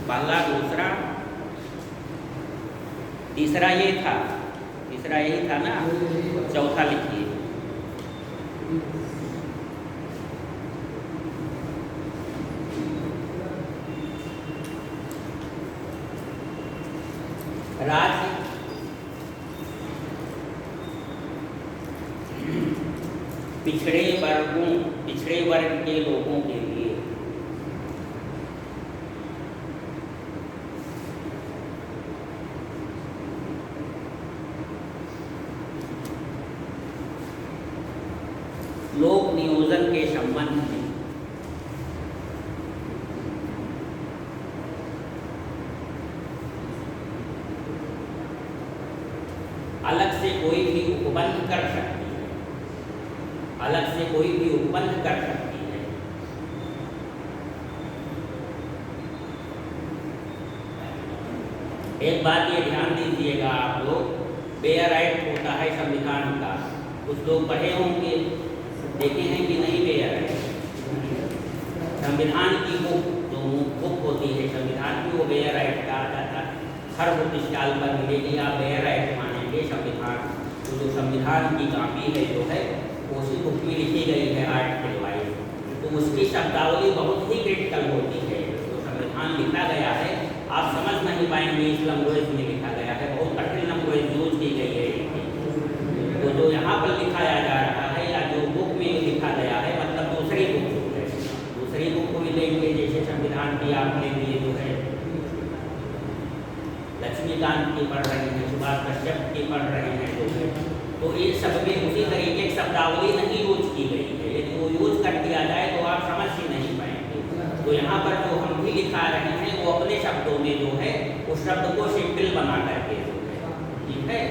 [SPEAKER 1] पहला, दूसरा, तीसरा ये था, तीसरा यही था ना, चौथा लिखिए। राज्य पिछड़े वर्ग के लोगों के लिए लोक नियोजन के संबंध में अलग से कोई भी उपबंध कर सकती है, अलग से कोई भी उपबंध कर सकती है। एक बात ये ध्यान दीजिएगा आप लोग, बेयर राइट होता है संविधान का, कुछ लोग पढ़े होंगे, देखे हैं कि नहीं बेयर राइट? संविधान की बुक होती है संविधान की, वो बेयर राइट कहा जाता है। हर बुक स्टॉल पर मिलेगी, आप बेयर राइट मानेंगे संविधान। तो जो संविधान की कापी है जो है उसी बुक में लिखी गई है आर्टिकल वाइज, तो उसकी शब्दावली बहुत ही क्रिटिकल होती है। तो संविधान लिखा गया है, आप समझ नहीं पाएंगे इस लैंग्वेज में लिखा गया है, बहुत कठिन लैंग्वेज यूज की गई है। तो जो यहाँ पर लिखाया जा रहा है या जो बुक में लिखा गया है, मतलब दूसरी बुक जो है, दूसरी बुक को मिलेंगे, जैसे संविधान की आप ले लिए जो है लक्ष्मीकांत की पढ़ रहे हैं, सुभाष कश्यप की पढ़ रहे हैं जो है, तो ये सब में उसी तरीके की शब्दावली नहीं यूज की गई है। यदि वो यूज कर दिया जाए तो आप समझ ही नहीं पाएंगे। तो यहाँ पर जो हम भी लिखा रहे हैं वो अपने शब्दों में जो है उस शब्द को सिंपल बना करके जो है, ठीक है।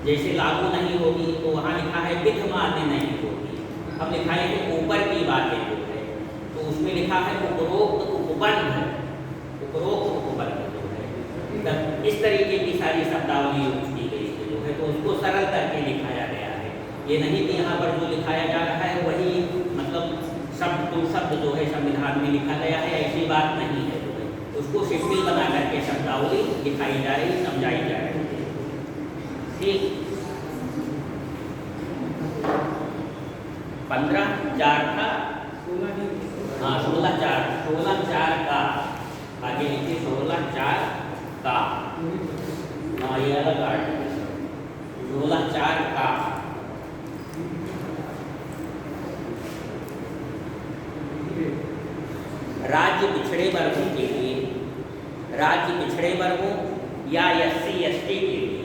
[SPEAKER 1] जैसे लागू नहीं होगी तो वहाँ लिखा है विध मान्य नहीं होगी, हम लिखाएंगे ऊपर की बातें जो है, तो उसमें लिखा है उपरोक्त उपबंध, उपरोक्त उपबंध जो है, तब इस तरीके की सारी शब्दावली यूज की गई है जो है, तो उसको सरल करके लिखाया गया है। ये नहीं कि यहाँ पर जो लिखाया जा रहा है वही मतलब शब्द टू शब्द जो है संविधान में लिखा गया है, ऐसी बात नहीं है जो है, उसको सिंपल बना करके शब्दावली लिखाई जा रही, समझाई जा रही है, ठीक। 15/4 था, हाँ 16/4 का आगे लिखिए, 16/4 का, हाँ ये अलग आर्टिकल, 16/4 का राज्य पिछड़े वर्गों के लिए, राज्य पिछड़े वर्गों या SC/ST के लिए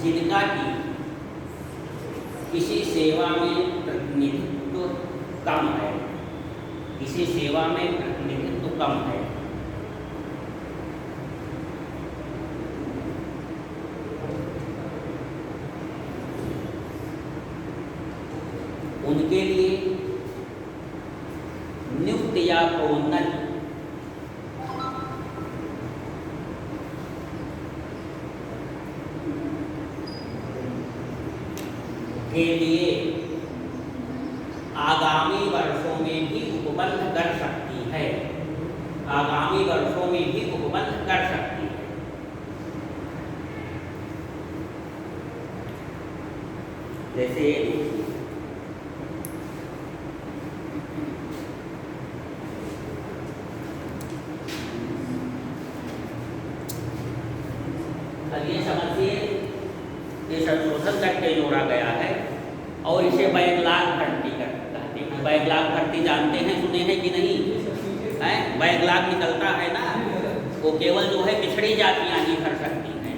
[SPEAKER 1] जिनका की किसी सेवा में प्रतिनिधित्व कम है, किसी सेवा में प्रतिनिधित्व कम है, उनके लिए नियुक्त या प्रोन्नत के लिए आगामी वर्षों में भी उपबंध कर सकती है, आगामी वर्षों में भी उपबंध कर सकती है। जैसे ये समझिए, ये संशोधन करके जोड़ा गया है और इसे बैकलॉग भर्ती कहते हैं। बैकलॉग भर्ती जानते हैं, सुने हैं कि नहीं है? बैकलॉग निकलता है ना, वो केवल जो है पिछड़ी जातियां ही भर सकती हैं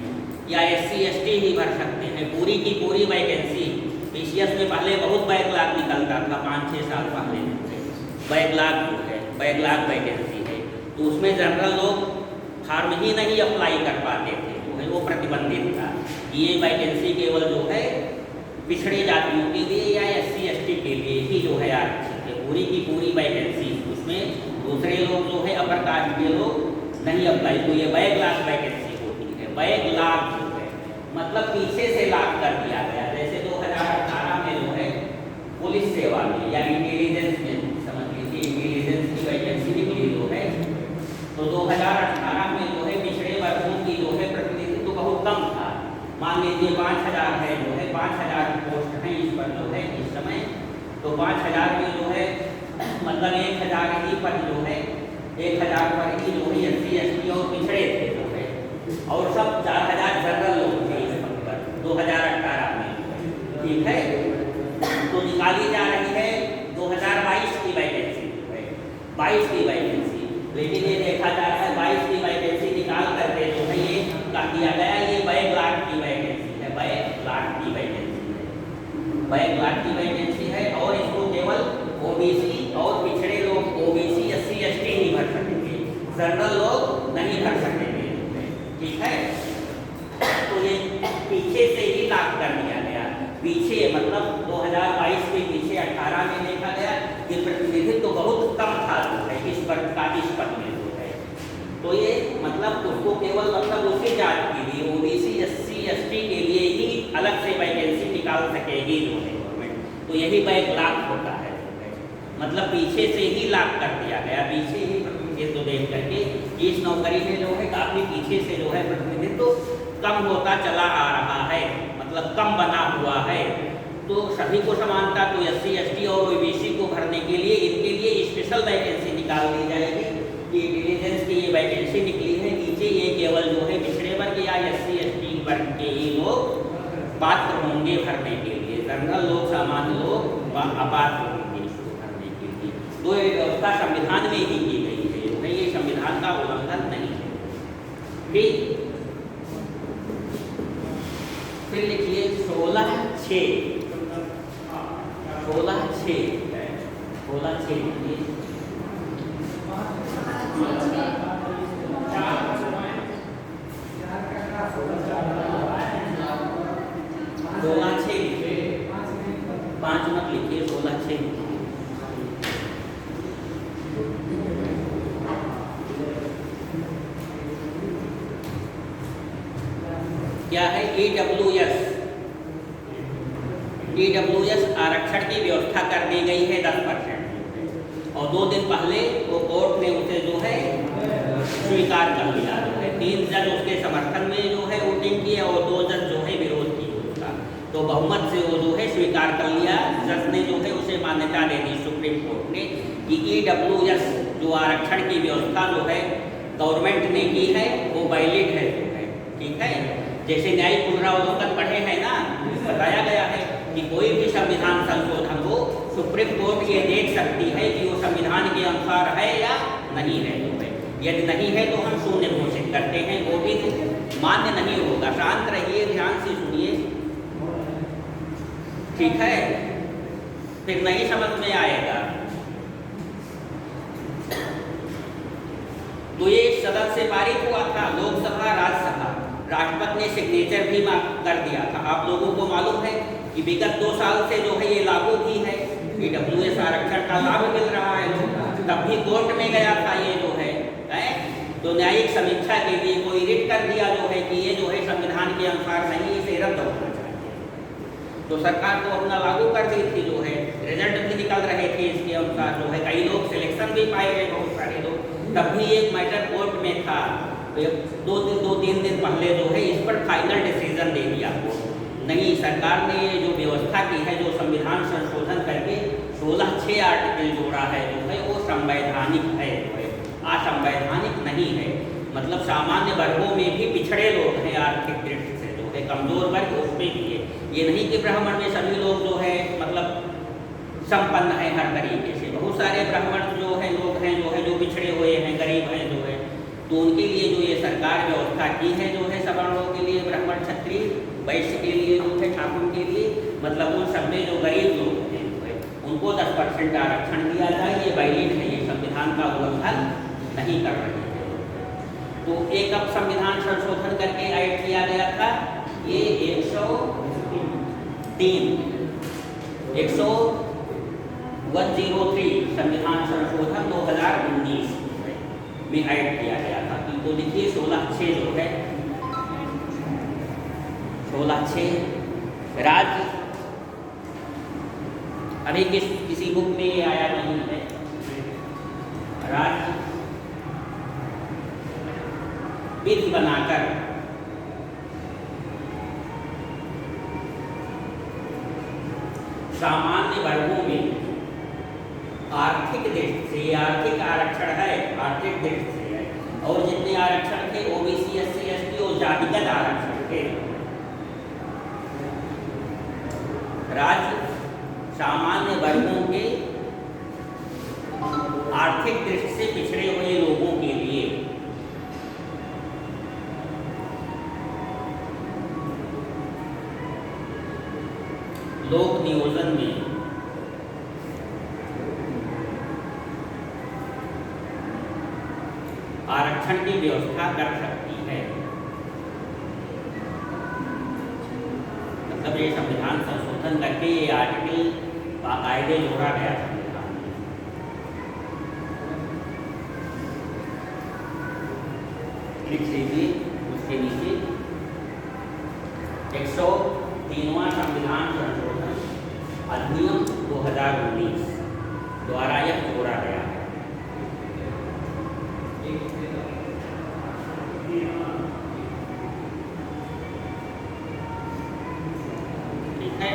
[SPEAKER 1] या SC/ST ही भर सकते हैं, पूरी की पूरी वैकेंसी। PCS में पहले बहुत बैकलॉग निकलता था, 5-6 साल पहले बैकलॉग जो है, बैकलॉग वैकेंसी है, तो उसमें जनरल लोग फार्म ही नहीं अप्लाई कर पाते थे, वो प्रतिबंधित था। ये वैकेंसी केवल जो है पिछड़ी जातियों के लिए या SC/ST के लिए ही जो है आरक्षित है, पूरी की पूरी वैकेंसी। उसमें दूसरे लोग जो है अपर कास्ट के लोग नहीं अप्लाई, तो ये बैकलॉग वैकेंसी होती है। बैकलॉग जो है मतलब पीछे से लॉक कर दिया गया। जैसे 2018 में जो है पुलिस सेवा में या इंटेलिजेंस में, समझ लीजिए इंटेलिजेंस की वैकेंसी निकली जो है, तो 2018 में जो है पिछड़े वर्गों की जो है प्रतिनिधित्व बहुत कम था। मान लीजिए 5000 है जो है, 5000 पोस्ट हैं इस पर जो है इस समय, तो 5000 में जो है मतलब 1000 ही पर जो है 1000 पर ही जो है SC/ST और पिछड़े थे जो है, और सब 4000 जनरल लोग थे इस पर 2018 में, ठीक है। तो निकाली जा रही है 2022 की वैकेंसी जो है, 22 की वैकेंसी, लेकिन ये देखा जा रहा है 22 की वैकेंसी निकाल करके जो है ये कह दिया गया ये बैकलॉग की वैकेंसी है, बैकलॉग की वैकेंसी है, बैकलॉग की वैकेंसी है। है और इसको केवल ओबीसी और पिछड़े लोग ओबीसी एससी एसटी ही भर सकेंगे, जनरल लोग नहीं भर सकेंगे। ठीक है, तो ये पीछे से ही लागू कर दिया गया। पीछे मतलब 2022 के पीछे 18 में देखा गया कि प्रतिनिधित्व तो बहुत कम था जो है इस वर्ग का इस पद में जो है, तो ये मतलब उसको केवल मतलब उसी जात के लिए ओबीसी एससी एसटी के लिए ही अलग से वैकेंसी निकाल सकेगी जो है गवर्नमेंट। तो यही बैकलॉग होता है जो है, मतलब पीछे से ही लाभ कर दिया गया, पीछे ही प्रतिनिधित्व देख करके इस नौकरी में जो है काफी पीछे से जो है प्रतिनिधित्व कम होता चला आ रहा है, मतलब कम बना हुआ है। तो सभी को समानता, तो एससी एसटी और ओबीसी को भरने के लिए इनके लिए स्पेशल वैकेंसी निकाल दी जाएगी कि इंटेलिजेंस की ये वैकेंसी निकली है, नीचे ये केवल जो है पिछड़े वर्ग या एससी एसटी वर्ग के ही लोग पात्र होंगे भरने के लिए, जनरल लोग सामान्य लोग अपात्र होंगे इसको भरने के लिए। तो ये व्यवस्था संविधान में ही की गई है, ये संविधान का उल्लंघन नहीं है। ठीक, फिर लिखिए 16(6) 16(6) लिखिए। 16(6) लिखिए, 5 मत लिखिए, 16(6) लिखिए। क्या है? ईडब्ल्यूएस आरक्षण की व्यवस्था कर दी गई है 10%, और 2 दिन पहले वो कोर्ट ने उसे जो है स्वीकार कर लिया है। 3 जज उसके समर्थन में जो है वोटिंग किए और 2 जज जो है विरोध किए उसका, तो बहुमत से वो जो है स्वीकार कर लिया। जज ने जो है उसे मान्यता दे दी सुप्रीम कोर्ट ने कि ईडब्ल्यूएस जो आरक्षण की व्यवस्था जो है गवर्नमेंट ने की है वो वैलिड है जो है। ठीक है, जैसे न्यायिक पुनरावलोकन पढ़े हैं ना, बताया गया है कि कोई भी संविधान संशोधन हो सुप्रीम कोर्ट ये देख सकती है कि वो संविधान के अनुसार है या नहीं है जो है। यदि नहीं है तो हम शून्य घोषित करते हैं, वो भी मान्य नहीं होगा। शांत रहिए, ध्यान से सुनिए, ठीक है, फिर नहीं समझ में आएगा। तो ये सदन से पारित हुआ था, लोकसभा राज्यसभा, राष्ट्रपति ने सिग्नेचर भी कर दिया था। आप लोगों को मालूम है कि विगत 2 साल से जो है ये लागू भी है, ईडब्ल्यूएस आरक्षण का लाभ मिल रहा है। तब भी कोर्ट में गया था ये जो है, तो न्यायिक समीक्षा के लिए कोई रिट कर दिया जो है कि ये जो है संविधान के अनुसार नहीं, इसे रद्द होना चाहिए। तो सरकार को अपना लागू कर दी थी जो है, रिजल्ट भी निकल रहे थे इसके अनुसार जो है, कई लोग सिलेक्शन भी पाए गए, बहुत सारे लोग। तब भी एक मैटर कोर्ट में था, 2-3 दिन पहले जो है इस पर फाइनल डिसीजन दे दिया कोर्ट। नहीं, सरकार ने जो व्यवस्था की है, जो संविधान संशोधन करके 16(6) आर्टिकल जोड़ा है जो है वो संवैधानिक है जो है, असंवैधानिक नहीं है। मतलब सामान्य वर्गों में भी पिछड़े लोग हैं आर्थिक दृष्टि से जो है, कमजोर वर्ग उसमें भी है। ये नहीं कि ब्राह्मण में सभी लोग जो है मतलब संपन्न है हर तरीके से। बहुत सारे ब्राह्मण जो है लोग हैं जो है जो पिछड़े हुए हैं, गरीब हैं जो है, तो उनके लिए जो ये सरकार व्यवस्था की है जो है सवर्णों के लिए, ब्राह्मण क्षत्रिय वैश्य के लिए जो है, ठाकुर के लिए, मतलब उन सब में जो गरीब लोग हैं जो है उनको 10% आरक्षण दिया जाए, ये वैलिड है, ये संविधान का उल्लंघन नहीं कर रही है। तो एक अब संविधान संशोधन करके ऐड किया गया था ये 103 संविधान संशोधन 2019 में ऐड किया गया था। तो देखिए 16(6) जो है, 16(6) राज्य, अभी किसी बुक में ये आया नहीं है। राज्य विधि बनाकर सामान्य वर्गों में आर्थिक दृष्टि से, आर्थिक आरक्षण है, आर्थिक दृष्टि से है, और जितने आरक्षण थे ओबीसी एससी एसटी और जातिगत आरक्षण थे, राज्य सामान्य वर्गों के आर्थिक दृष्टि से पिछड़े हुए लोगों के लिए लोक नियोजन में आरक्षण की व्यवस्था कर सकती है। मतलब ये संविधान संशोधन करके ये आर्टिकल बाकायदे जोड़ा गया संविधान में। लिख लीजिए उसके नीचे 103वां संविधान संशोधन अधिनियम 2019 द्वारा यह जोड़ा गया है। ठीक है,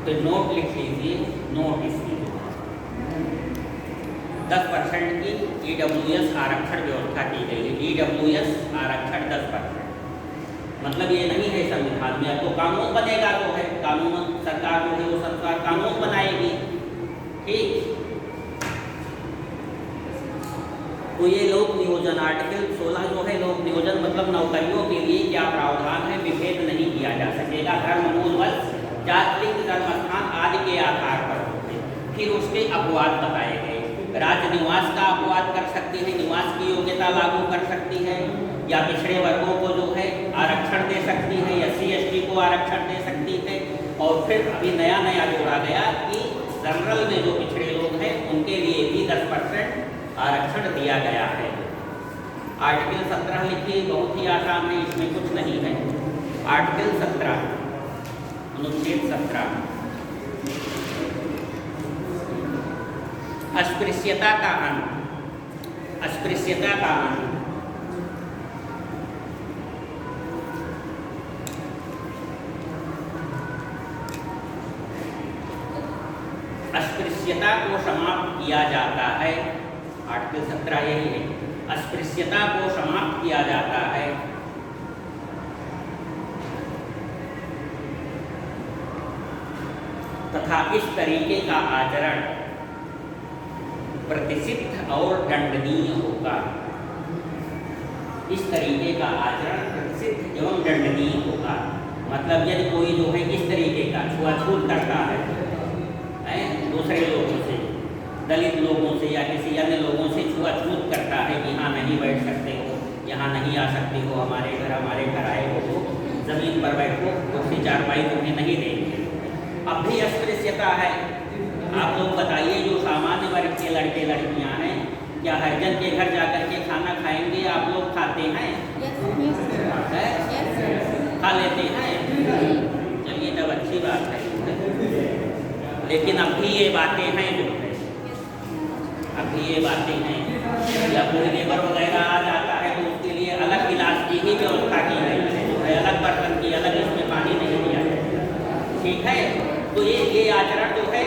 [SPEAKER 1] तो नोट लिख लीजिए। नोट इसकी 10% की EWS आरक्षण व्यवस्था की गई है। EWS आरक्षण 10%। मतलब ये नहीं है संविधान में, अब तो कानून बनेगा तो है, कानून सरकार जो है वो सरकार कानून बनाएगी। ठीक, तो ये लोक नियोजन आर्टिकल 16 जो है, लोक नियोजन मतलब नौकरियों के लिए क्या प्रावधान है, विभेद नहीं किया जा सकेगा। धर्म, मूल, वंश, जाति, लिंग, धर्म स्थान आदि के आधार पर होते। फिर उसके अपवाद बताए गए। राज्य निवास का अपवाद कर सकती है, निवास की योग्यता लागू कर सकती है, या पिछड़े वर्गों को जो है आरक्षण दे सकती है, SC ST को आरक्षण दे सकती है। और फिर अभी नया जोड़ा गया कि जनरल में जो पिछड़े लोग हैं उनके लिए भी 10% आरक्षण दिया गया है। आर्टिकल 17 लिखिए, बहुत ही आसान है, इसमें कुछ नहीं है। आर्टिकल 17 अनुच्छेद 17 अस्पृश्यता का अंत। अस्पृश्यता का अंत अस्पृश्यता को समाप्त किया जाता है। आर्टिकल 17 यही है, अस्पृश्यता को समाप्त किया जाता है तथा इस तरीके का आचरण प्रतिषिद्ध और दंडनीय होगा। इस तरीके का आचरण प्रतिषिद्ध एवं दंडनीय होगा। मतलब यदि कोई जो है इस तरीके का छुआछूत करता है दूसरे लोगों से, दलित लोगों से या किसी अन्य लोगों से छुआछूत करता है कि यहाँ नहीं बैठ सकते हो, यहाँ नहीं आ सकते हो, हमारे घर आए हो तो ज़मीन पर बैठो, कुर्सी चारपाई तुम्हें नहीं देंगे। अब भी अस्पृश्यता है। आप लोग बताइए, जो सामान्य वर्ग के लड़के लड़कियां हैं, क्या हरिजन के घर जाकर के खाना खाएंगे? आप लोग खाते हैं? खा लेते हैं? चलिए तब अच्छी बात है। लेकिन अब भी ये बातें हैं जो है, अभी ये बातें हैं। या कोई लेबर वगैरह आ जाता है तो उसके लिए अलग गिलास की ही व्यवस्था की गई है, जो है अलग बर्तन की, अलग इसमें पानी नहीं दिया जाए। ठीक है, तो ये आचरण जो है